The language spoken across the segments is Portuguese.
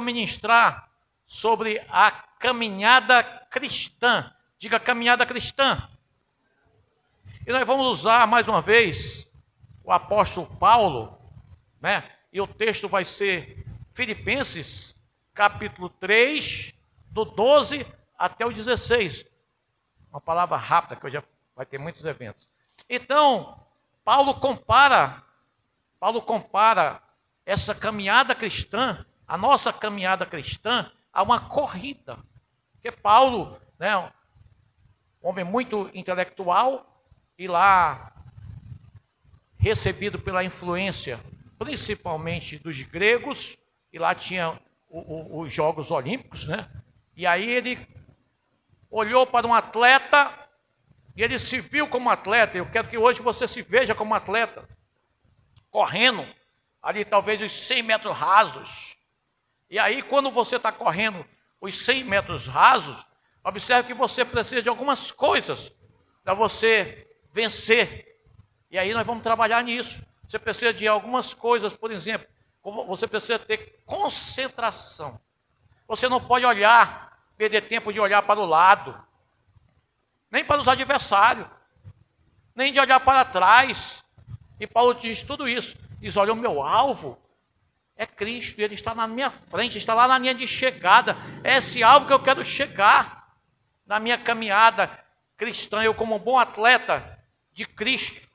ministrar sobre a caminhada cristã. Diga caminhada cristã. E nós vamos usar mais uma vez o apóstolo Paulo, né? E o texto vai ser Filipenses, capítulo 3, do 12 até o 16. Uma palavra rápida, que hoje vai ter muitos eventos. Então, Paulo compara essa caminhada cristã, a nossa caminhada cristã, a uma corrida. Porque Paulo, né, um homem muito intelectual, e lá recebido pela influência, principalmente dos gregos, e lá tinha os Jogos Olímpicos, né? E aí ele olhou para um atleta, e ele se viu como atleta. Eu quero que hoje você se veja como atleta, correndo, ali talvez os 100 metros rasos. E aí quando você está correndo os 100 metros rasos, observe que você precisa de algumas coisas para você vencer. E aí nós vamos trabalhar nisso. Você precisa de algumas coisas, por exemplo, você precisa ter concentração. Você não pode perder tempo de olhar para o lado, nem para os adversários, nem de olhar para trás. E Paulo diz tudo isso. Diz, olha, o meu alvo é Cristo, ele está na minha frente, está lá na linha de chegada. É esse alvo que eu quero chegar na minha caminhada cristã, eu como um bom atleta de Cristo.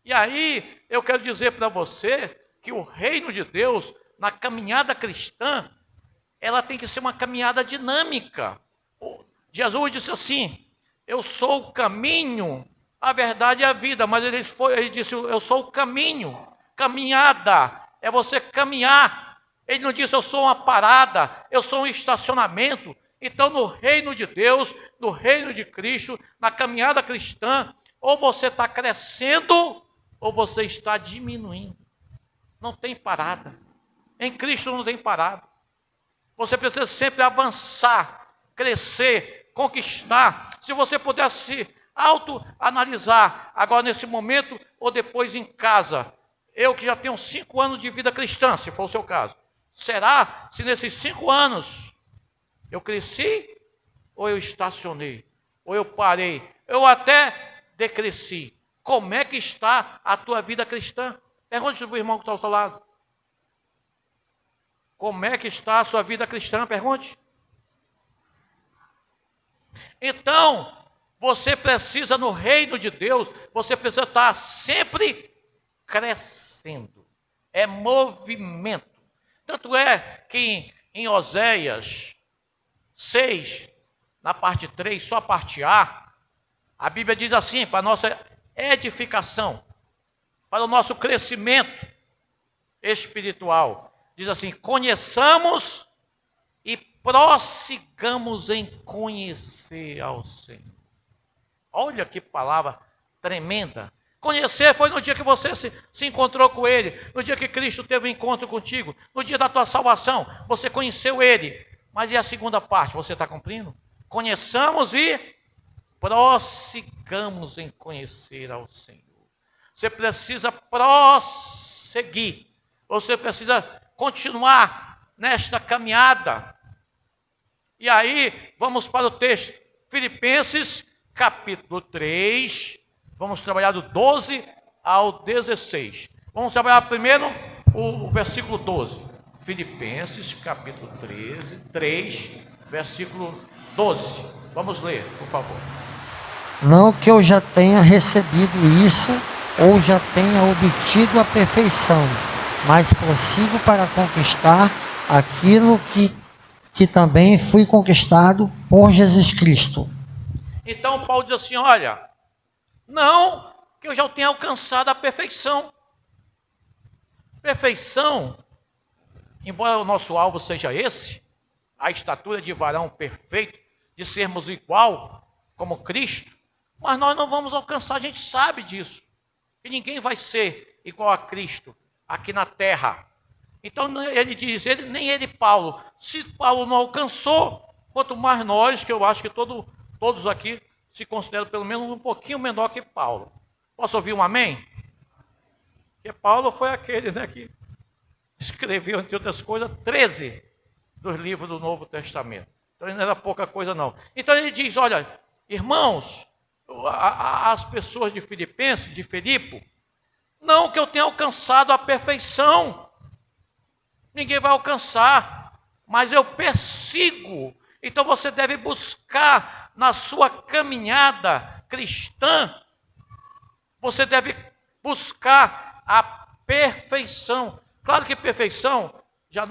E aí, eu quero dizer para você que o reino de Deus, na caminhada cristã, ela tem que ser uma caminhada dinâmica. Jesus disse assim, eu sou o caminho, a verdade e a vida, mas ele disse, eu sou o caminho. Caminhada é você caminhar. Ele não disse, eu sou uma parada, eu sou um estacionamento. Então, no reino de Deus, no reino de Cristo, na caminhada cristã, ou você está crescendo, ou você está diminuindo. Não tem parada. Em Cristo não tem parada. Você precisa sempre avançar, crescer, conquistar. Se você puder se autoanalisar, agora nesse momento, ou depois em casa. Eu que já tenho 5 anos de vida cristã, se for o seu caso. Será se nesses 5 anos eu cresci, ou eu estacionei, ou eu parei, eu até decresci? Como é que está a tua vida cristã? Pergunte para o irmão que está ao seu lado. Como é que está a sua vida cristã? Pergunte. Então, você precisa, no reino de Deus, você precisa estar sempre crescendo. É movimento. Tanto é que em Oséias 6, na parte 3, só a parte a Bíblia diz assim, para a nossa edificação, para o nosso crescimento espiritual, diz assim, conheçamos e prossigamos em conhecer ao Senhor. Olha que palavra tremenda. Conhecer foi no dia que você se encontrou com Ele, no dia que Cristo teve um encontro contigo, no dia da tua salvação, você conheceu Ele. Mas e a segunda parte, você está cumprindo? Conheçamos e prossigamos em conhecer ao Senhor. Você precisa prosseguir, você precisa continuar nesta caminhada. E aí, vamos para o texto, Filipenses, capítulo 3, vamos trabalhar do 12 ao 16. Vamos trabalhar primeiro o versículo 12. Filipenses, capítulo 3, versículo 12. Vamos ler, por favor. Não que eu já tenha recebido isso, ou já tenha obtido a perfeição, mas prossigo para conquistar aquilo que também fui conquistado por Jesus Cristo. Então Paulo diz assim, olha, não que eu já tenha alcançado a perfeição. Perfeição, embora o nosso alvo seja esse, a estatura de varão perfeito, de sermos igual como Cristo, mas nós não vamos alcançar, a gente sabe disso, que ninguém vai ser igual a Cristo aqui na terra. Então ele diz, nem ele Paulo, se Paulo não alcançou, quanto mais nós, que eu acho que todos aqui se consideram pelo menos um pouquinho menor que Paulo. Posso ouvir um amém? Porque Paulo foi aquele, né, que escreveu, entre outras coisas, 13 dos livros do Novo Testamento. Então não era pouca coisa não. Então ele diz, olha, irmãos, as pessoas de Filipenses, de Filipe, não que eu tenha alcançado a perfeição. Ninguém vai alcançar, mas eu persigo. Então você deve buscar na sua caminhada cristã, você deve buscar a perfeição. Claro que perfeição, já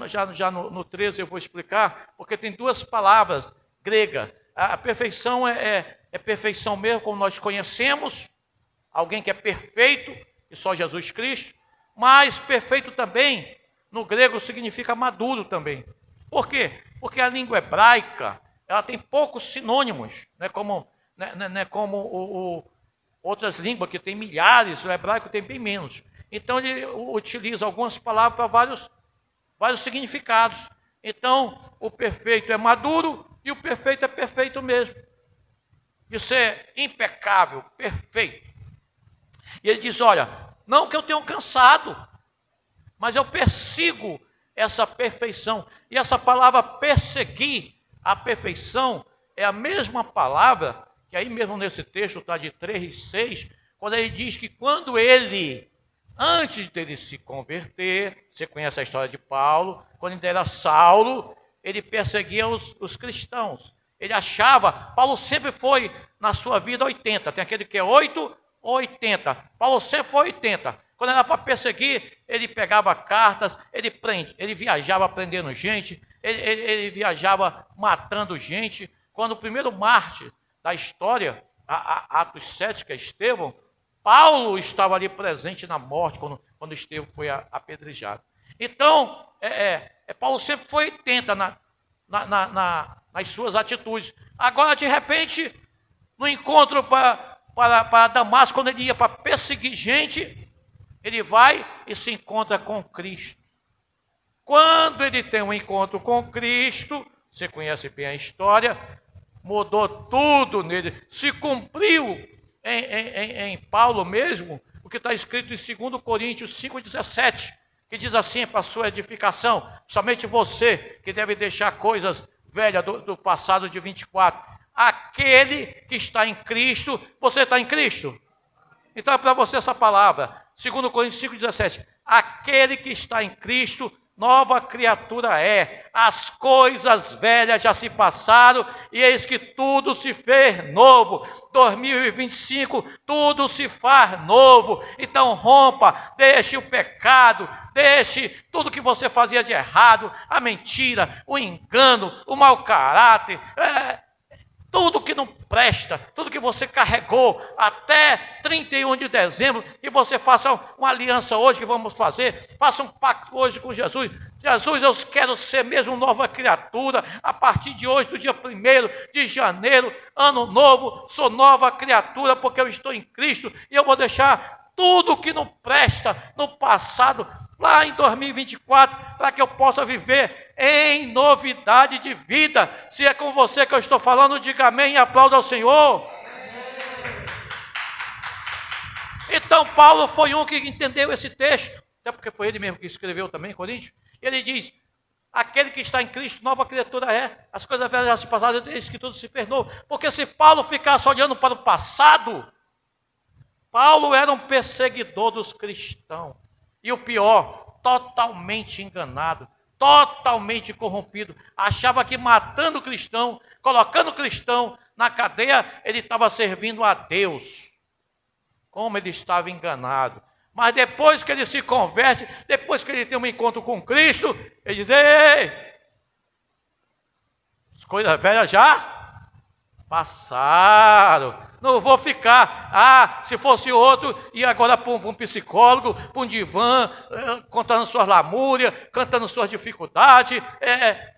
no 13 eu vou explicar, porque tem duas palavras gregas. A perfeição é perfeição mesmo, como nós conhecemos, alguém que é perfeito, e só Jesus Cristo, mas perfeito também, no grego significa maduro também. Por quê? Porque a língua hebraica, ela tem poucos sinônimos, não é como outras línguas que tem milhares, o hebraico tem bem menos. Então ele utiliza algumas palavras para vários significados. Então o perfeito é maduro e o perfeito é perfeito mesmo. Isso é impecável, perfeito. E ele diz, olha, não que eu tenha alcançado, mas eu persigo essa perfeição. E essa palavra perseguir a perfeição é a mesma palavra que aí mesmo nesse texto está de 3:6, quando ele diz que quando ele, antes dele se converter, você conhece a história de Paulo, quando ele era Saulo, ele perseguia os cristãos. Ele achava, Paulo sempre foi na sua vida 80, tem aquele que é 8 ou 80. Paulo sempre foi 80. Quando era para perseguir, ele pegava cartas, ele viajava prendendo gente, ele viajava matando gente. Quando o primeiro mártir da história, Atos 7, que é Estevão, Paulo estava ali presente na morte, quando Estevão foi apedrejado. Então, Paulo sempre foi 80 nas suas atitudes. Agora, de repente, no encontro para Damasco, quando ele ia para perseguir gente, ele vai e se encontra com Cristo. Quando ele tem um encontro com Cristo, você conhece bem a história, mudou tudo nele, se cumpriu em Paulo mesmo, o que está escrito em 2 Coríntios 5,17, que diz assim, para a sua edificação, somente você que deve deixar coisas velhas do passado de 24, aquele que está em Cristo, você está em Cristo? Então é para você essa palavra, 2 Coríntios 5,17, aquele que está em Cristo, nova criatura é, as coisas velhas já se passaram, e eis que tudo se fez novo. 2025, tudo se faz novo. Então rompa, deixe o pecado, deixe tudo que você fazia de errado, a mentira, o engano, o mau caráter, tudo que não presta, tudo que você carregou até 31 de dezembro, que você faça uma aliança hoje que vamos fazer, faça um pacto hoje com Jesus. Jesus, eu quero ser mesmo nova criatura, a partir de hoje, do dia 1º de janeiro, ano novo, sou nova criatura porque eu estou em Cristo e eu vou deixar tudo que não presta no passado, lá em 2024, para que eu possa viver em novidade de vida. Se é com você que eu estou falando, diga amém e aplauda ao Senhor. Então Paulo foi um que entendeu esse texto, até porque foi ele mesmo que escreveu também, Coríntios. Ele diz, aquele que está em Cristo, nova criatura é, as coisas velhas já se passaram, desde que tudo se fez novo. Porque se Paulo ficasse olhando para o passado, Paulo era um perseguidor dos cristãos. E o pior, totalmente enganado, totalmente corrompido. Achava que matando o cristão, colocando o cristão na cadeia, ele estava servindo a Deus. Como ele estava enganado. Mas depois que ele se converte, depois que ele tem um encontro com Cristo, ele diz, ei, as coisas velhas já passaram. Não vou ficar, se fosse outro, ia agora para um psicólogo, para um divã, contando suas lamúrias, cantando suas dificuldades,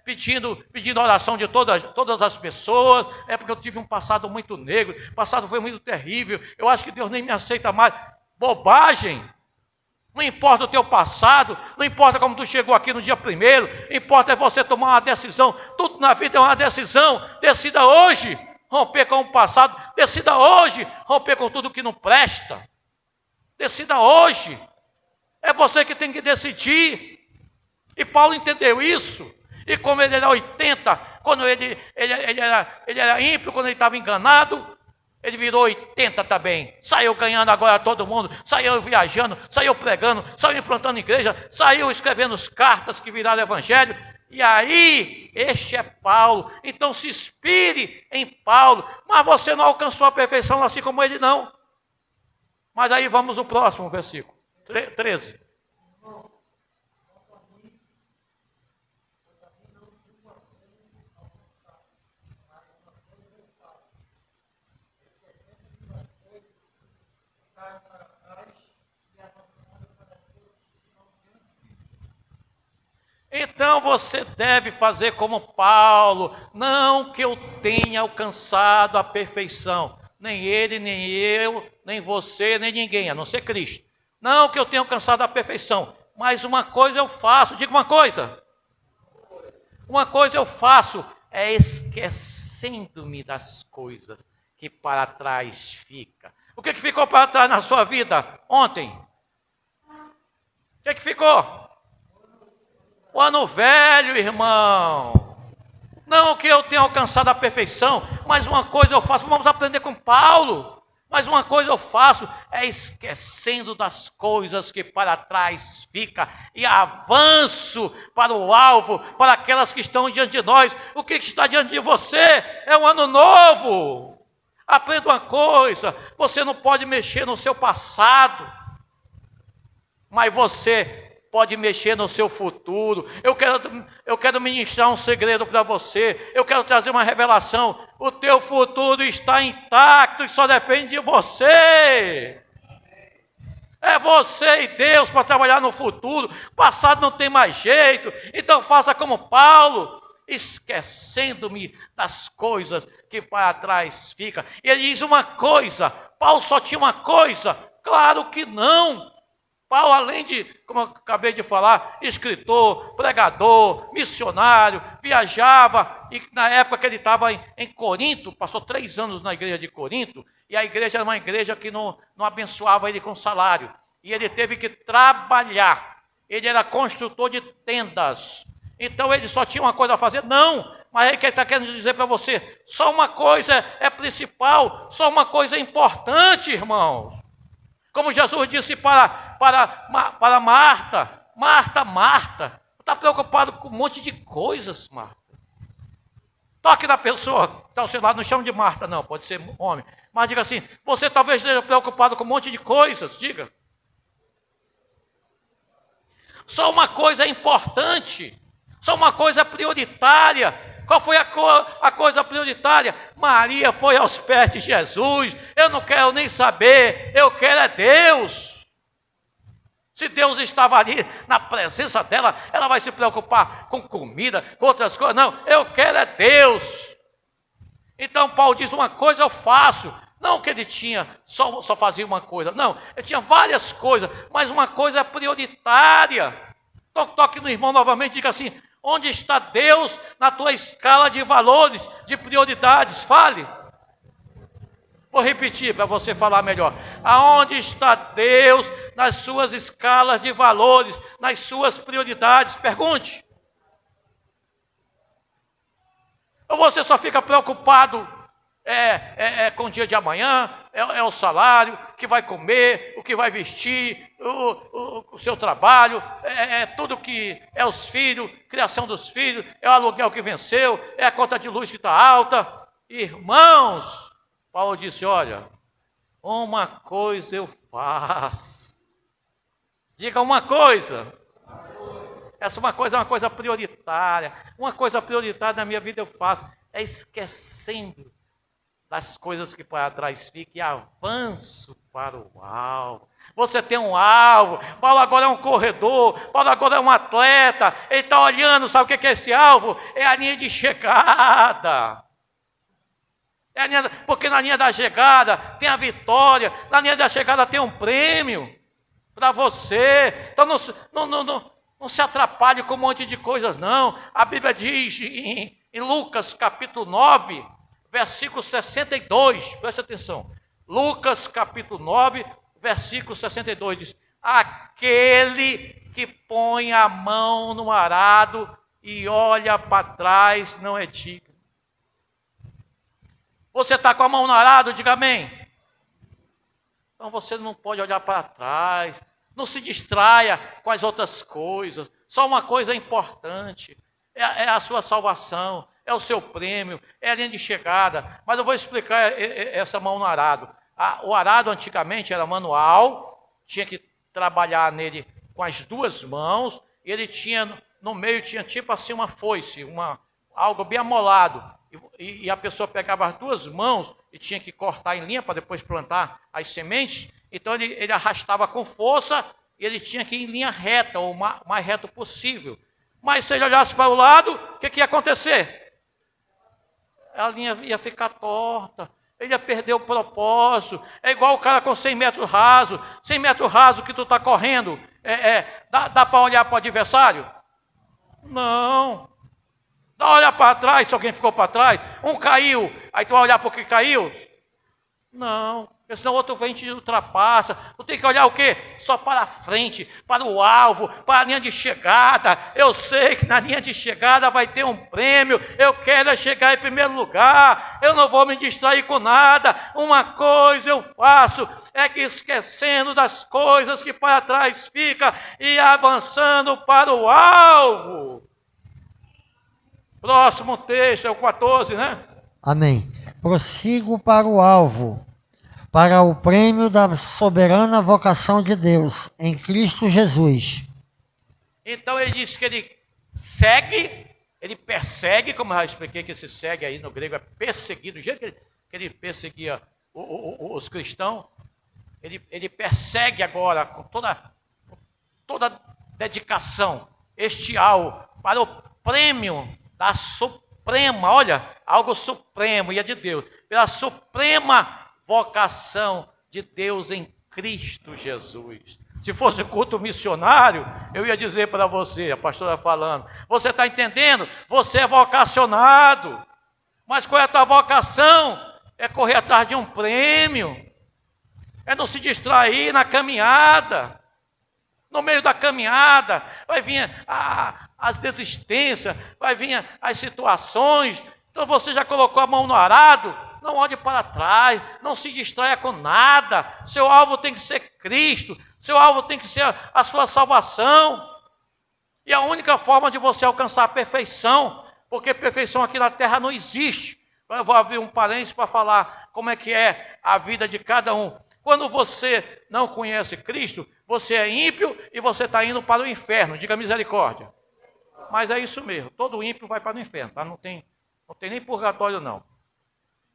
pedindo oração de todas as pessoas, porque eu tive um passado muito negro, o passado foi muito terrível, eu acho que Deus nem me aceita mais. Bobagem! Não importa o teu passado, não importa como tu chegou aqui no dia 1º, importa é você tomar uma decisão. Tudo na vida é uma decisão. Decida hoje romper com o passado, decida hoje romper com tudo que não presta. Decida hoje. É você que tem que decidir. E Paulo entendeu isso. E como ele era 80, quando ele era ímpio, quando ele estava enganado, ele virou 80 também. Saiu ganhando agora todo mundo, saiu viajando, saiu pregando, saiu implantando igreja, saiu escrevendo cartas que viraram evangelho. E aí, este é Paulo. Então se inspire em Paulo. Mas você não alcançou a perfeição assim como ele não. Mas aí vamos ao próximo versículo. 13. Então você deve fazer como Paulo, não que eu tenha alcançado a perfeição, nem ele, nem eu, nem você, nem ninguém, a não ser Cristo. Não que eu tenha alcançado a perfeição, mas uma coisa eu faço, diga uma coisa eu faço, é esquecendo-me das coisas que para trás fica. O que ficou para trás na sua vida ontem? O que ficou? O ano velho, irmão. Não que eu tenha alcançado a perfeição, mas uma coisa eu faço, vamos aprender com Paulo. Mas uma coisa eu faço, é esquecendo das coisas que para trás fica e avanço para o alvo, para aquelas que estão diante de nós. O que está diante de você é um ano novo. Aprenda uma coisa, você não pode mexer no seu passado, mas você pode mexer no seu futuro. Eu quero ministrar um segredo para você. Eu quero trazer uma revelação. O teu futuro está intacto e só depende de você. É você e Deus para trabalhar no futuro. O passado não tem mais jeito. Então faça como Paulo, esquecendo-me das coisas que para trás ficam. E ele diz uma coisa. Paulo só tinha uma coisa? Claro que não. Paulo, além de, como eu acabei de falar, escritor, pregador, missionário, viajava, e na época que ele estava em Corinto, passou 3 anos na igreja de Corinto, e a igreja era uma igreja que não abençoava ele com salário, e ele teve que trabalhar, ele era construtor de tendas, então ele só tinha uma coisa a fazer? Não, mas ele está querendo dizer para você, só uma coisa é principal, só uma coisa é importante, irmãos. Como Jesus disse para Marta, Marta, está preocupado com um monte de coisas, Marta. Toque na pessoa, que está ao seu lado, não chama de Marta não, pode ser homem. Mas diga assim, você talvez esteja preocupado com um monte de coisas, diga. Só uma coisa é importante, só uma coisa prioritária. Qual foi a coisa prioritária? Maria foi aos pés de Jesus. Eu não quero nem saber, eu quero é Deus. Se Deus estava ali na presença dela, ela vai se preocupar com comida, com outras coisas? Não, eu quero é Deus. Então Paulo diz, uma coisa eu faço. Não que ele tinha, só fazia uma coisa. Não, ele tinha várias coisas, mas uma coisa é prioritária. Toque no irmão novamente e diga assim, onde está Deus na tua escala de valores, de prioridades? Fale. Vou repetir para você falar melhor. Aonde está Deus nas suas escalas de valores, nas suas prioridades? Pergunte. Ou você só fica preocupado com o dia de amanhã, é o salário, o que vai comer, o que vai vestir, o seu trabalho, tudo que é os filhos, criação dos filhos, é o aluguel que venceu, é a conta de luz que está alta. Irmãos, Paulo disse, olha, uma coisa eu faço. Diga uma coisa. Essa uma coisa é uma coisa prioritária. Uma coisa prioritária na minha vida eu faço, é esquecendo das coisas que para trás ficam e avanço para o alvo. Você tem um alvo, Paulo agora é um corredor, Paulo agora é um atleta, ele está olhando, sabe o que é esse alvo? É a linha de chegada. Porque na linha da chegada tem a vitória, na linha da chegada tem um prêmio para você. Então não se atrapalhe com um monte de coisas, não. A Bíblia diz em Lucas capítulo 9, versículo 62, presta atenção. Lucas capítulo 9, versículo 62 diz: aquele que põe a mão no arado e olha para trás, não é digno. Você está com a mão no arado, diga amém. Então você não pode olhar para trás, não se distraia com as outras coisas. Só uma coisa é importante, é a sua salvação, é o seu prêmio, é a linha de chegada. Mas eu vou explicar essa mão no arado. O arado antigamente era manual, tinha que trabalhar nele com as duas mãos, e ele tinha, no meio tinha tipo assim uma foice, algo bem amolado, e a pessoa pegava as duas mãos e tinha que cortar em linha para depois plantar as sementes. Então ele arrastava com força e ele tinha que ir em linha reta, ou mais reto possível. Mas se ele olhasse para o lado, o que ia acontecer? A linha ia ficar torta, ele ia perder o propósito. É igual o cara com 100 metros raso. 100 metros raso que tu está correndo, dá para olhar para o adversário? Não. Dá para olhar para trás, se alguém ficou para trás. Um caiu, aí tu vai olhar para o que caiu? Não. Porque senão o outro vem e te ultrapassa. Tu tem que olhar o quê? Só para a frente, para o alvo, para a linha de chegada. Eu sei que na linha de chegada vai ter um prêmio. Eu quero chegar em primeiro lugar. Eu não vou me distrair com nada. Uma coisa eu faço, é que esquecendo das coisas que para trás fica e avançando para o alvo. Próximo texto é o 14, né? Amém. Prossigo para o alvo, para o prêmio da soberana vocação de Deus em Cristo Jesus. Então ele diz que ele segue, ele persegue, como eu já expliquei que esse segue aí no grego é perseguido, do jeito que ele perseguia os cristãos, ele persegue agora com toda dedicação este alvo para o prêmio da suprema, olha, algo supremo, e é de Deus, pela suprema vocação de Deus em Cristo Jesus. Se fosse culto missionário, eu ia dizer para você, a pastora falando, você está entendendo? Você é vocacionado, mas qual é a tua vocação? É correr atrás de um prêmio, é não se distrair na caminhada. No meio da caminhada, vai vir as desistências, vai vir as situações. Então você já colocou a mão no arado, não olhe para trás, não se distraia com nada. Seu alvo tem que ser Cristo, seu alvo tem que ser a sua salvação. E a única forma de você alcançar a perfeição, porque perfeição aqui na terra não existe. Eu vou abrir um parênteses para falar como é que é a vida de cada um. Quando você não conhece Cristo, você é ímpio e você está indo para o inferno. Diga misericórdia. Mas é isso mesmo. Todo ímpio vai para o inferno. Tá? Não tem nem purgatório, não.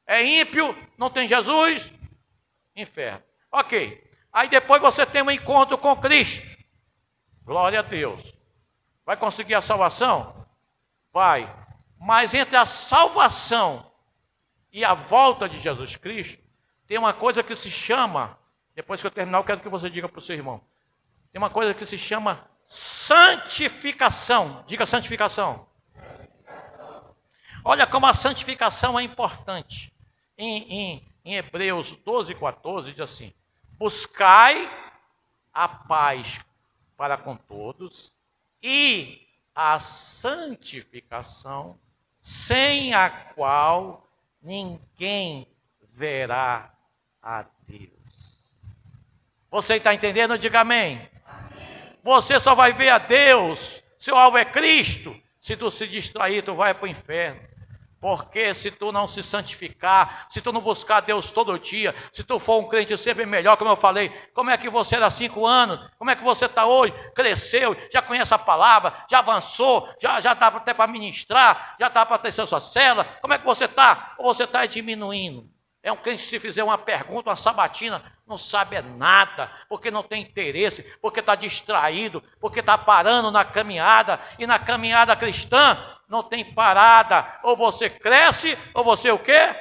É ímpio, não tem Jesus, inferno. Ok. Aí depois você tem um encontro com Cristo. Glória a Deus. Vai conseguir a salvação? Vai. Mas entre a salvação e a volta de Jesus Cristo, tem uma coisa que se chama, depois que eu terminar, eu quero que você diga para o seu irmão. Tem uma coisa que se chama santificação. Diga santificação. Olha como a santificação é importante. Em Hebreus 12, 14, diz assim: buscai a paz para com todos e a santificação, sem a qual ninguém verá a Deus. Você está entendendo? Diga amém. Você só vai ver a Deus, seu alvo é Cristo. Se tu se distrair, tu vai para o inferno. Porque se tu não se santificar, se tu não buscar Deus todo dia, se tu for um crente sempre melhor, como eu falei, como é que você era há 5 anos? Como é que você está hoje? Cresceu, já conhece a palavra, já avançou, já dá até para ministrar, já dá para ter sua célula. Como é que você está? Ou você está diminuindo? É um crente que se fizer uma pergunta, uma sabatina, não sabe nada, porque não tem interesse, porque está distraído, porque está parando na caminhada, e na caminhada cristã não tem parada. Ou você cresce, ou você o quê?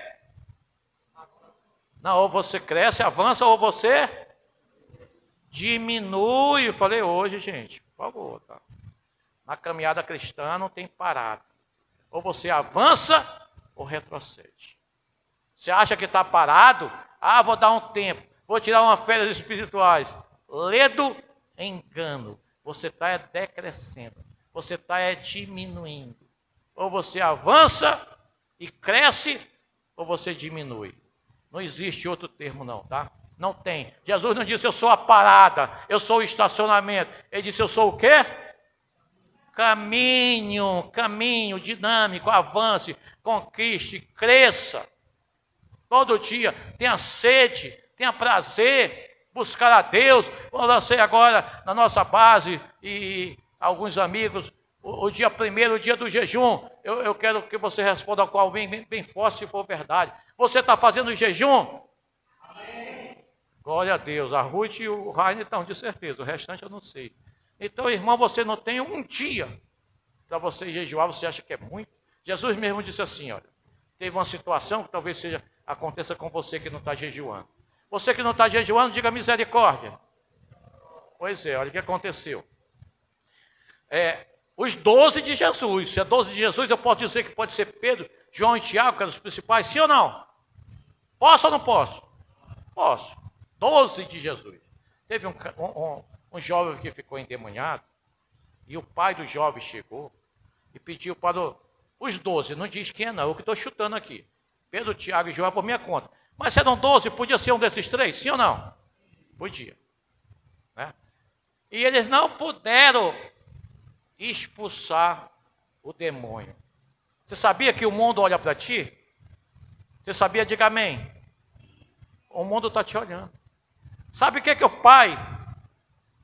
Não, ou você cresce, avança, ou você diminui. Eu falei hoje, gente, por favor, tá? Na caminhada cristã não tem parada. Ou você avança, ou retrocede. Você acha que está parado? Ah, vou dar um tempo, vou tirar umas férias espirituais. Ledo engano. Você está decrescendo. você está diminuindo. Ou você avança e cresce, ou você diminui. Não existe outro termo não, tá? Não tem. Jesus não disse eu sou a parada, eu sou o estacionamento. Ele disse eu sou o quê? Caminho dinâmico, avance, conquiste, cresça. Todo dia tenha sede, tenha prazer, buscar a Deus. Eu lancei agora na nossa base e alguns amigos, o dia primeiro, o dia do jejum. Eu quero que você responda com algo bem forte, se for verdade. Você está fazendo jejum? Amém. Glória a Deus. A Ruth e o Rainer estão de certeza, o restante eu não sei. Então, irmão, você não tem um dia para você jejuar, você acha que é muito? Jesus mesmo disse assim, olha, teve uma situação que talvez aconteça com você que não está jejuando. Você que não está jejuando, diga misericórdia. Pois é, olha o que aconteceu. Os 12 de Jesus, se é 12 de Jesus, eu posso dizer que pode ser Pedro, João e Tiago, que eram os principais, sim ou não? Posso ou não posso? Posso. 12 de Jesus. Teve um jovem que ficou endemoniado, e o pai do jovem chegou e pediu para os 12, não diz quem é não, eu que estou chutando aqui. Pedro, Tiago e João por minha conta. Mas se eram 12, podia ser um desses três, sim ou não? Podia. Né? E eles não puderam expulsar o demônio. Você sabia que o mundo olha para ti? Você sabia? Diga amém. O mundo está te olhando. Sabe o que o pai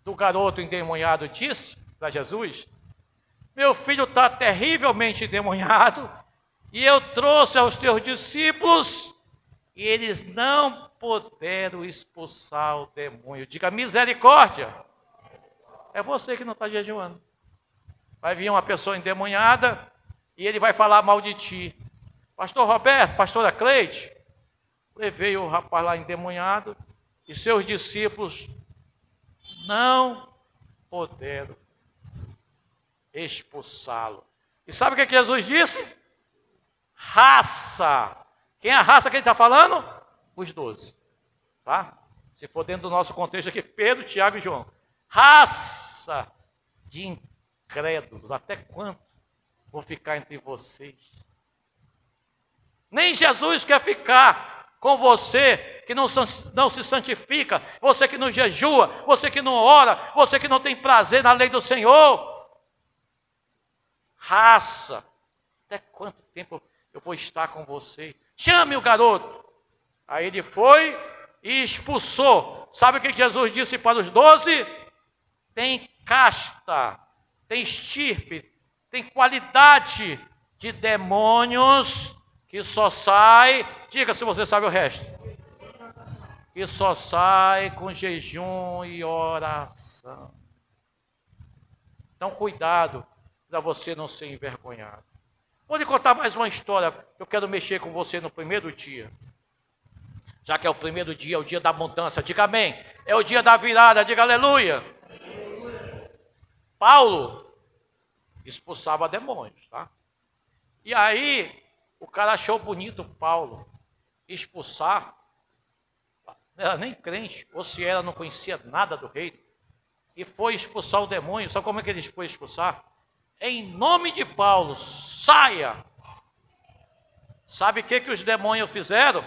do garoto endemoniado disse para Jesus? Meu filho está terrivelmente endemoniado e eu trouxe aos teus discípulos e eles não puderam expulsar o demônio. Diga misericórdia. É você que não está jejuando. Vai vir uma pessoa endemoniada e ele vai falar mal de ti. Pastor Roberto, pastora Cleide, levei o rapaz lá endemoniado e seus discípulos não puderam expulsá-lo. E sabe o que Jesus disse? Raça. Quem é a raça que ele está falando? Os 12. Tá? Se for dentro do nosso contexto aqui, Pedro, Tiago e João. Raça de incrédulos. Até quanto vou ficar entre vocês? Nem Jesus quer ficar com você que não se santifica, você que não jejua, você que não ora, você que não tem prazer na lei do Senhor. Raça, até quanto tempo eu vou estar com você? Chame o garoto. Aí ele foi e expulsou. Sabe o que Jesus disse para os 12? Tem casta, tem estirpe, tem qualidade de demônios que só sai, diga se você sabe o resto, que só sai com jejum e oração. Então cuidado para você não ser envergonhado. Vou lhe contar mais uma história, eu quero mexer com você no primeiro dia. Já que é o primeiro dia, é o dia da mudança, diga amém. É o dia da virada, diga aleluia. Aleluia. Paulo expulsava demônios, tá? E aí, o cara achou bonito Paulo expulsar, não era nem crente, ou se ela não conhecia nada do reino, e foi expulsar o demônio. Sabe como é que ele foi expulsar? Em nome de Paulo, saia! Sabe o que os demônios fizeram?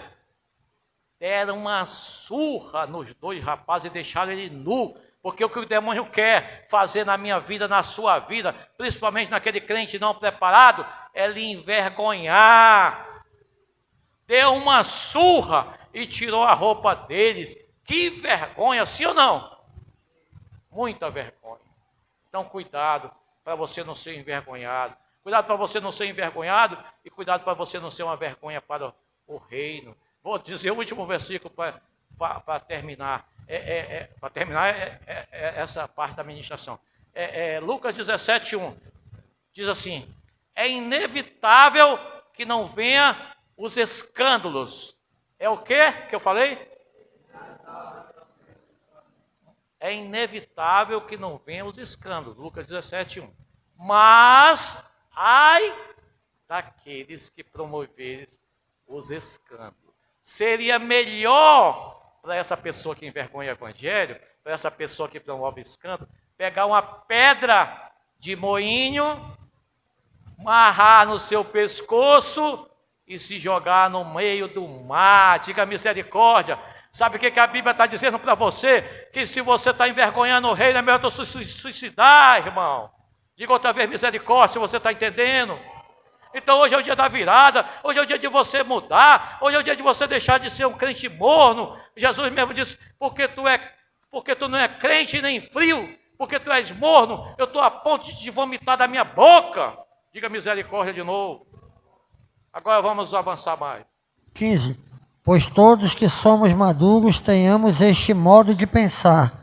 Deram uma surra nos dois rapazes e deixaram ele nu. Porque o que o demônio quer fazer na minha vida, na sua vida, principalmente naquele crente não preparado, é lhe envergonhar. Deu uma surra e tirou a roupa deles. Que vergonha, sim ou não? Muita vergonha. Então cuidado para você não ser envergonhado. Cuidado para você não ser envergonhado e cuidado para você não ser uma vergonha para o reino. Vou dizer o último versículo para terminar. Para terminar essa parte da ministração. Lucas 17:1. Diz assim: é inevitável que não venha os escândalos. É o quê que eu falei? É inevitável que não venham os escândalos. Lucas 17:1. Mas, ai daqueles que promoverem os escândalos. Seria melhor para essa pessoa que envergonha o evangelho, para essa pessoa que promove escândalo, pegar uma pedra de moinho, amarrar no seu pescoço e se jogar no meio do mar. Diga misericórdia. Sabe o que a Bíblia está dizendo para você? Que se você está envergonhando o reino, é melhor tu suicidar, irmão. Diga outra vez misericórdia, se você está entendendo. Então hoje é o dia da virada, hoje é o dia de você mudar, hoje é o dia de você deixar de ser um crente morno. Jesus mesmo disse, porque tu não é crente nem frio, porque tu és morno, eu estou a ponto de te vomitar da minha boca. Diga misericórdia de novo. Agora vamos avançar mais. 15. Pois todos que somos maduros tenhamos este modo de pensar.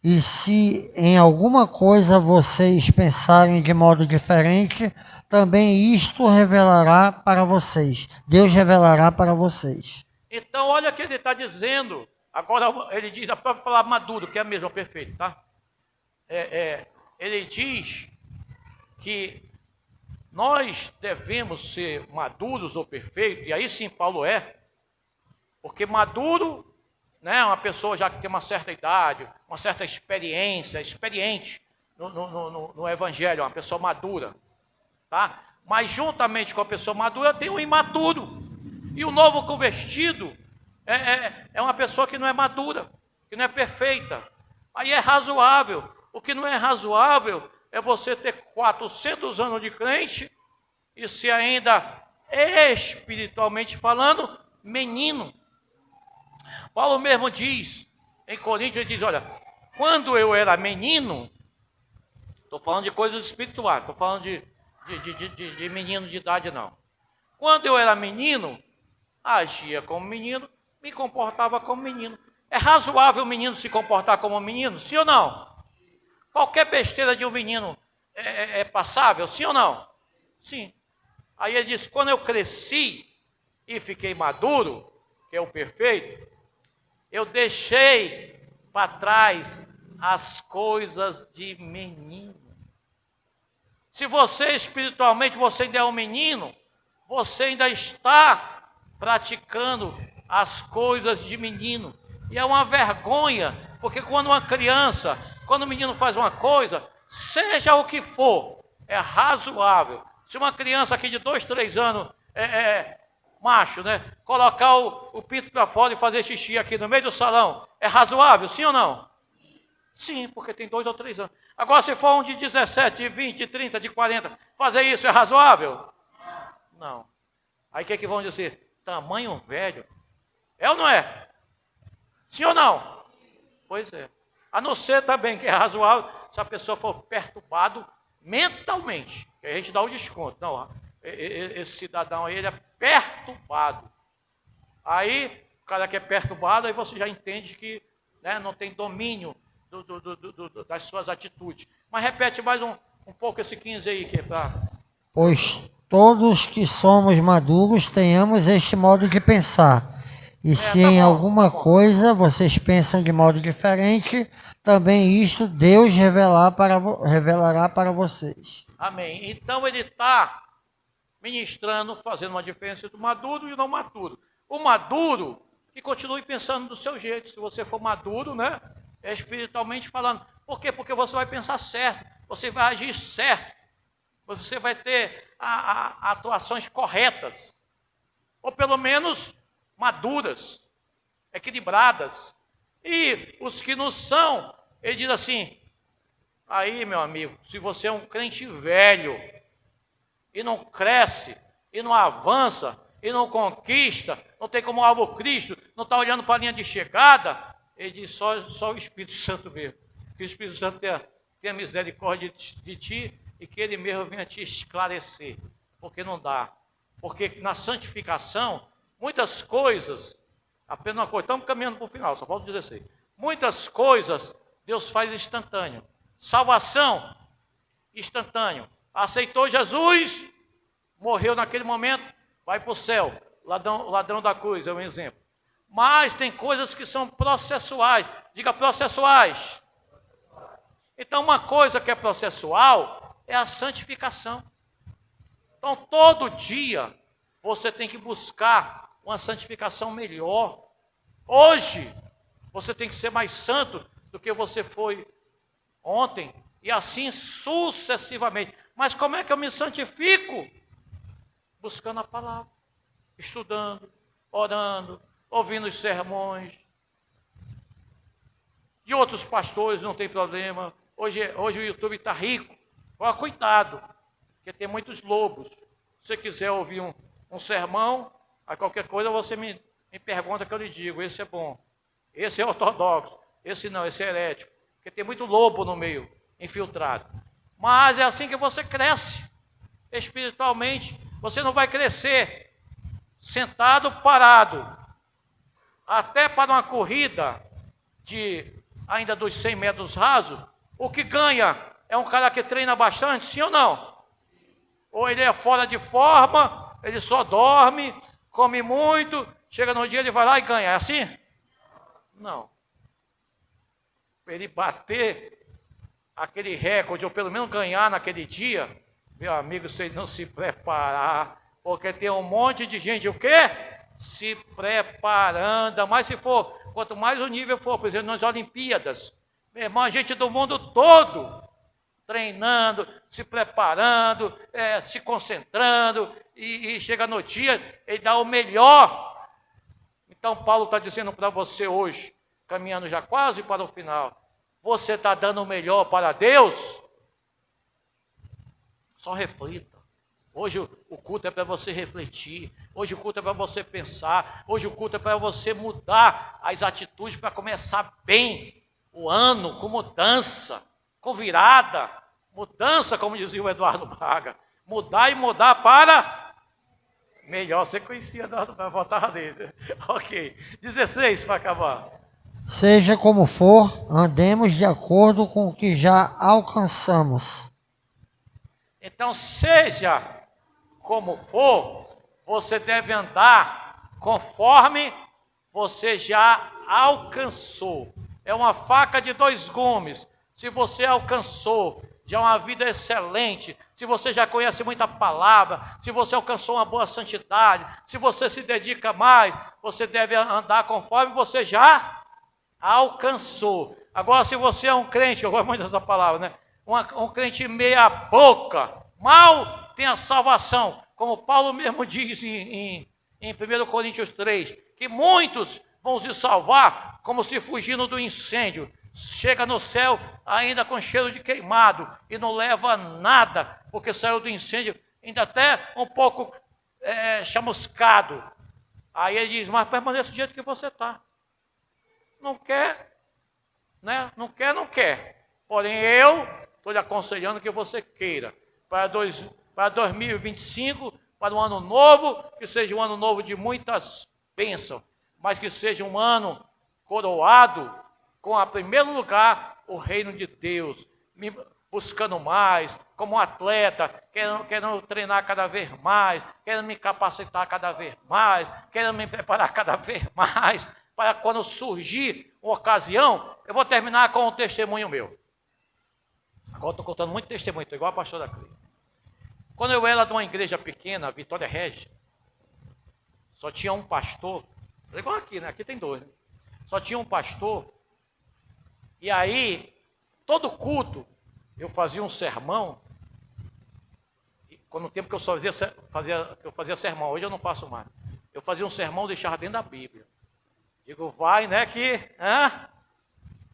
E se em alguma coisa vocês pensarem de modo diferente, também isto revelará para vocês. Deus revelará para vocês. Então olha o que ele está dizendo. Agora ele diz a própria palavra maduro, que é a mesma, perfeito, tá? Ele diz que nós devemos ser maduros ou perfeitos, e aí sim Paulo é, porque maduro, né, uma pessoa já que tem uma certa idade, uma certa experiência, experiente no Evangelho, uma pessoa madura, tá? Mas juntamente com a pessoa madura tem o imaturo, e o novo convertido é uma pessoa que não é madura, que não é perfeita, aí é razoável. O que não é razoável é você ter 400 anos de crente e ser ainda, espiritualmente falando, menino. Paulo mesmo diz, em Coríntios, ele diz, olha, quando eu era menino, estou falando de coisas espirituais, estou falando de menino de idade não. Quando eu era menino, agia como menino, me comportava como menino. É razoável o menino se comportar como menino, sim ou não? Qualquer besteira de um menino é passável, sim ou não? Sim. Aí ele diz, quando eu cresci e fiquei maduro, que é o perfeito, eu deixei para trás as coisas de menino. Se você espiritualmente, você ainda é um menino, você ainda está praticando as coisas de menino. E é uma vergonha, porque quando uma criança, quando o menino faz uma coisa, seja o que for, é razoável. Se uma criança aqui de 2, 3 anos, macho, né, colocar o pinto para fora e fazer xixi aqui no meio do salão, é razoável, sim ou não? Sim, porque tem 2 ou 3 anos. Agora, se for um de 17, de 20, de 30, de 40, fazer isso é razoável? Não. Aí o que vão dizer? Tamanho velho. É ou não é? Sim ou não? Pois é. A não ser também que é razoável se a pessoa for perturbado mentalmente. Que a gente dá o desconto. Não, esse cidadão aí, ele é perturbado. Aí, o cara que é perturbado, aí você já entende que, né, não tem domínio das suas atitudes. Mas repete mais um pouco esse 15 aí, que é para... Pois todos que somos maduros tenhamos este modo de pensar. E se em alguma coisa vocês pensam de modo diferente, também isto Deus revelará para vocês. Amém. Então ele está ministrando, fazendo uma diferença entre o maduro e o não maduro. O maduro, que continue pensando do seu jeito. Se você for maduro, né, espiritualmente falando. Por quê? Porque você vai pensar certo, você vai agir certo, você vai ter atuações corretas, ou pelo menos maduras, equilibradas. E os que não são, ele diz assim, aí meu amigo, se você é um crente velho, e não cresce, e não avança, e não conquista, não tem como alvo Cristo, não está olhando para a linha de chegada, ele diz só o Espírito Santo mesmo, que o Espírito Santo tenha misericórdia de ti, e que ele mesmo venha te esclarecer, porque não dá, porque na santificação, muitas coisas, apenas uma coisa, estamos caminhando para o final, só falta 16. Muitas coisas Deus faz instantâneo. Salvação, instantâneo. Aceitou Jesus, morreu naquele momento, vai para o céu. Ladrão da cruz é um exemplo. Mas tem coisas que são processuais. Diga processuais. Então uma coisa que é processual é a santificação. Então todo dia você tem que buscar uma santificação melhor. Hoje, você tem que ser mais santo do que você foi ontem, E assim sucessivamente. Mas como é que eu me santifico? Buscando a palavra, estudando, orando, ouvindo os sermões. De outros pastores, não tem problema. Hoje o YouTube está rico. Ó, cuidado, porque tem muitos lobos. Se você quiser ouvir um sermão, a qualquer coisa você me pergunta que eu lhe digo, esse é bom. Esse é ortodoxo. Esse não, esse é herético. Porque tem muito lobo no meio, infiltrado. Mas é assim que você cresce espiritualmente. Você não vai crescer sentado, parado. Até para uma corrida ainda dos 100 metros rasos, o que ganha é um cara que treina bastante, sim ou não? Ou ele é fora de forma, ele só dorme, come muito, chega no dia ele vai lá e ganha. É assim? Não. Para ele bater aquele recorde, ou pelo menos ganhar naquele dia, meu amigo, se ele não se preparar, porque tem um monte de gente, o quê? Se preparando, mas se for, quanto mais o nível for, por exemplo, nas Olimpíadas, meu irmão, a gente do mundo todo, treinando, se preparando, se concentrando, e chega no dia, ele dá o melhor. Então Paulo está dizendo para você hoje, caminhando já quase para o final, você está dando o melhor para Deus? Só reflita. Hoje o culto é para você refletir. Hoje o culto é para você pensar. Hoje o culto é para você mudar as atitudes para começar bem o ano, com mudança, com virada. Mudança, como dizia o Eduardo Braga. Mudar e mudar para melhor. Você conhecia Eduardo Braga, voltava dele. Ok. 16 para acabar. Seja como for, andemos de acordo com o que já alcançamos. Então, seja como for, você deve andar conforme você já alcançou. É uma faca de dois gumes. Se você alcançou já uma vida excelente, se você já conhece muita palavra, se você alcançou uma boa santidade, se você se dedica mais, você deve andar conforme você já alcançou. Agora, se você é um crente, eu gosto muito dessa palavra, né? Um crente meia boca, mal tem a salvação, como Paulo mesmo diz em 1 Coríntios 3, que muitos vão se salvar como se fugindo do incêndio. Chega no céu ainda com cheiro de queimado e não leva nada, porque saiu do incêndio ainda até um pouco chamuscado. Aí ele diz, mas permaneça do jeito que você está. Não quer, né? Não quer. Porém, eu estou lhe aconselhando que você queira. Para 2025, para um ano novo, que seja um ano novo de muitas bênçãos, mas que seja um ano coroado com, em primeiro lugar, o reino de Deus, me buscando mais, como um atleta, querendo treinar cada vez mais, querendo me capacitar cada vez mais, querendo me preparar cada vez mais, para quando surgir uma ocasião, eu vou terminar com um testemunho meu. Agora estou contando muito testemunho, estou igual a pastora Cleide. Quando eu era de uma igreja pequena, Vitória Regia, só tinha um pastor, igual aqui, né? Aqui tem dois, né? Só tinha um pastor, e aí, todo culto, eu fazia um sermão, no tempo que eu fazia sermão, hoje eu não faço mais. Eu fazia um sermão e deixava dentro da Bíblia. Digo, vai, né, que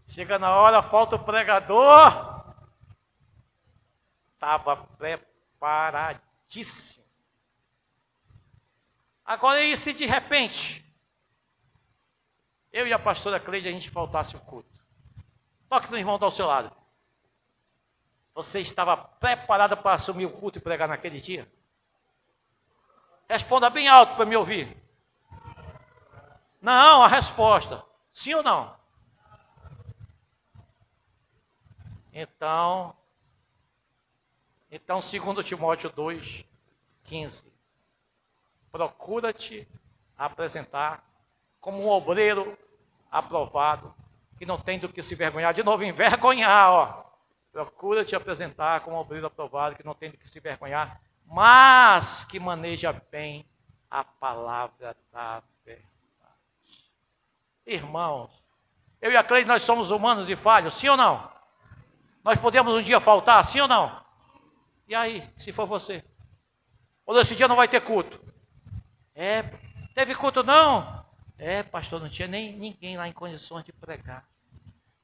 chega na hora, falta o pregador. Estava preparadíssimo. Agora, e se de repente, eu e a pastora Cleide, a gente faltasse o culto? Toque no irmão do seu lado. Você estava preparado para assumir o culto e pregar naquele dia? Responda bem alto para me ouvir. Não, a resposta. Sim ou não? Então 2 Timóteo 2,15. Procura-te apresentar como um obreiro aprovado, que não tem do que se vergonhar. De novo, envergonhar, ó. Procura te apresentar como um obreiro aprovado, que não tem do que se vergonhar, mas que maneja bem a palavra da verdade. Irmãos, eu e a Cleide, nós somos humanos e falhos, sim ou não? Nós podemos um dia faltar, sim ou não? E aí, se for você? Ou esse dia não vai ter culto? Teve culto não? Pastor, não tinha nem ninguém lá em condições de pregar.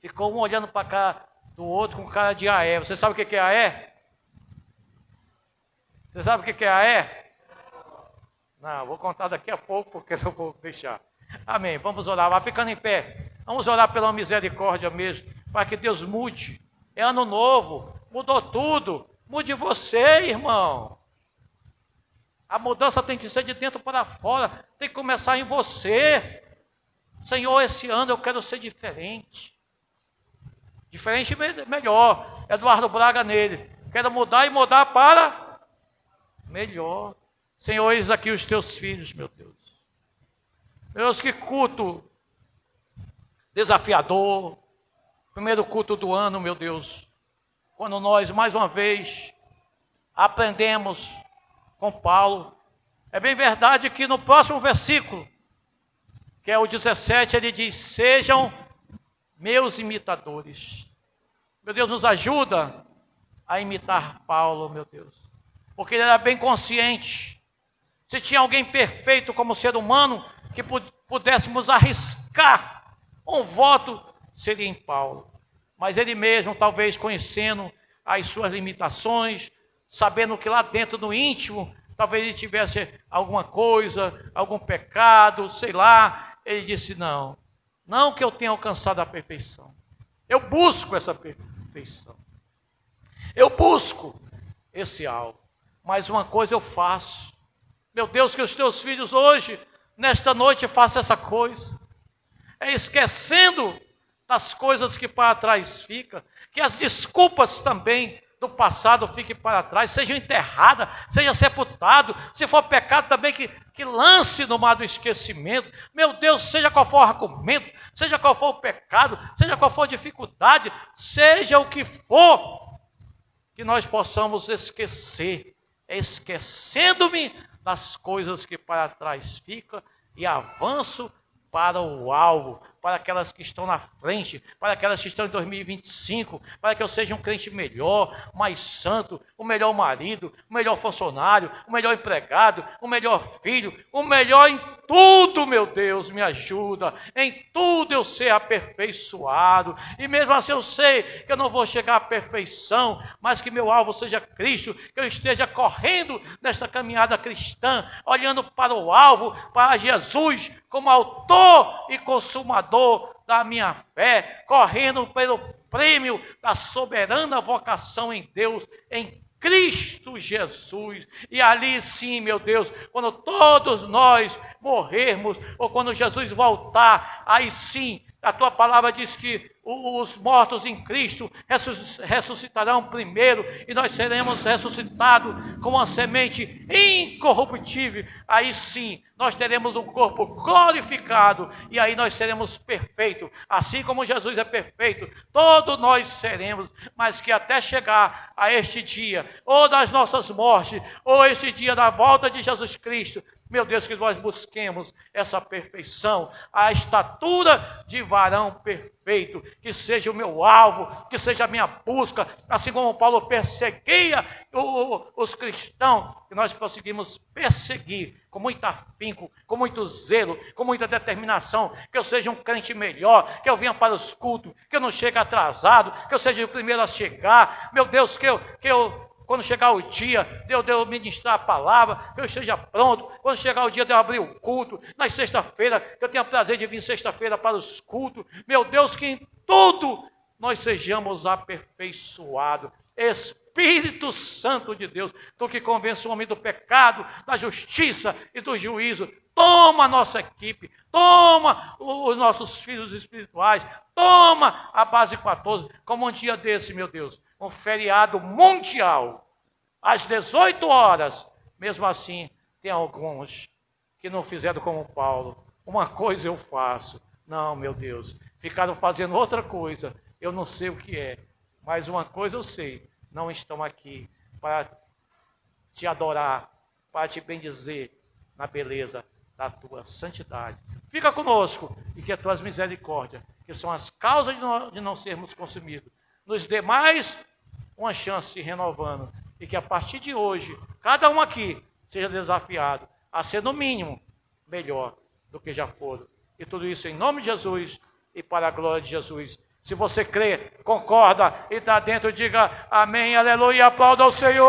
Ficou um olhando para cá do outro com cara de aé. Você sabe o que é aé? Você sabe o que é aé? Não, vou contar daqui a pouco porque eu vou deixar. Amém. Vamos orar. Vá ficando em pé. Vamos orar pela misericórdia mesmo, para que Deus mude. É ano novo, mudou tudo. Mude você, irmão. A mudança tem que ser de dentro para fora. Tem que começar em você. Senhor, esse ano eu quero ser diferente. Diferente melhor. Eduardo Braga nele. Quero mudar e mudar para melhor. Senhor, eis aqui os teus filhos, meu Deus. Meu Deus, que culto desafiador. Primeiro culto do ano, meu Deus. Quando nós, mais uma vez, aprendemos com Paulo. É bem verdade que no próximo versículo, que é o 17, ele diz: sejam meus imitadores. Meu Deus, nos ajuda a imitar Paulo, meu Deus. Porque ele era bem consciente. Se tinha alguém perfeito como ser humano, que pudéssemos arriscar um voto, seria em Paulo. Mas ele mesmo, talvez conhecendo as suas limitações, sabendo que lá dentro, no íntimo, talvez ele tivesse alguma coisa, algum pecado, sei lá. Ele disse: não que eu tenha alcançado a perfeição. Eu busco essa perfeição. Eu busco esse alvo. Mas uma coisa eu faço. Meu Deus, que os teus filhos hoje, nesta noite, façam essa coisa. É esquecendo das coisas que para trás ficam, que as desculpas também do passado fiquem para trás, sejam enterradas, seja sepultado. Se for pecado também, que lance no mar do esquecimento. Meu Deus, seja qual for o argumento, seja qual for o pecado, seja qual for a dificuldade, seja o que for, que nós possamos esquecer, esquecendo-me das coisas que para trás ficam e avanço para o alvo, para aquelas que estão na frente, para aquelas que estão em 2025, para que eu seja um crente melhor, mais santo, o melhor marido, o melhor funcionário, o melhor empregado, o melhor filho, o melhor em tudo, meu Deus, me ajuda, em tudo eu ser aperfeiçoado, e mesmo assim eu sei que eu não vou chegar à perfeição, mas que meu alvo seja Cristo, que eu esteja correndo nesta caminhada cristã, olhando para o alvo, para Jesus, como autor e consumador da minha fé, correndo pelo prêmio da soberana vocação em Deus, em Cristo Jesus. E ali sim, meu Deus, quando todos nós morrermos, ou quando Jesus voltar, aí sim, a tua palavra diz que os mortos em Cristo ressuscitarão primeiro, e nós seremos ressuscitados com uma semente incorruptível. Aí sim, nós teremos um corpo glorificado, e aí nós seremos perfeitos, assim como Jesus é perfeito, todos nós seremos, mas que até chegar a este dia, ou das nossas mortes, ou esse dia da volta de Jesus Cristo, meu Deus, que nós busquemos essa perfeição, a estatura de varão perfeito, que seja o meu alvo, que seja a minha busca, assim como Paulo perseguia os cristãos, que nós conseguimos perseguir com muito afinco, com muito zelo, com muita determinação, que eu seja um crente melhor, que eu venha para os cultos, que eu não chegue atrasado, que eu seja o primeiro a chegar, meu Deus, que eu quando chegar o dia de eu ministrar a palavra, que eu esteja pronto. Quando chegar o dia de eu abrir o culto, na sexta-feira, que eu tenha prazer de vir sexta-feira para os cultos. Meu Deus, que em tudo nós sejamos aperfeiçoados. Espírito Santo de Deus, tu que convence o homem do pecado, da justiça e do juízo, toma a nossa equipe, toma os nossos filhos espirituais, toma a base 14, como um dia desse, meu Deus, um feriado mundial, às 18 horas, mesmo assim, tem alguns que não fizeram como Paulo, uma coisa eu faço, não, meu Deus, ficaram fazendo outra coisa, eu não sei o que é, mas uma coisa eu sei, não estão aqui para te adorar, para te bendizer na beleza da tua santidade. Fica conosco e que as tuas misericórdias, que são as causas de não sermos consumidos, nos dê mais uma chance se renovando. E que a partir de hoje, cada um aqui seja desafiado a ser, no mínimo, melhor do que já foram. E tudo isso em nome de Jesus e para a glória de Jesus. Se você crê, concorda e está dentro, diga amém, aleluia, aplauda ao Senhor.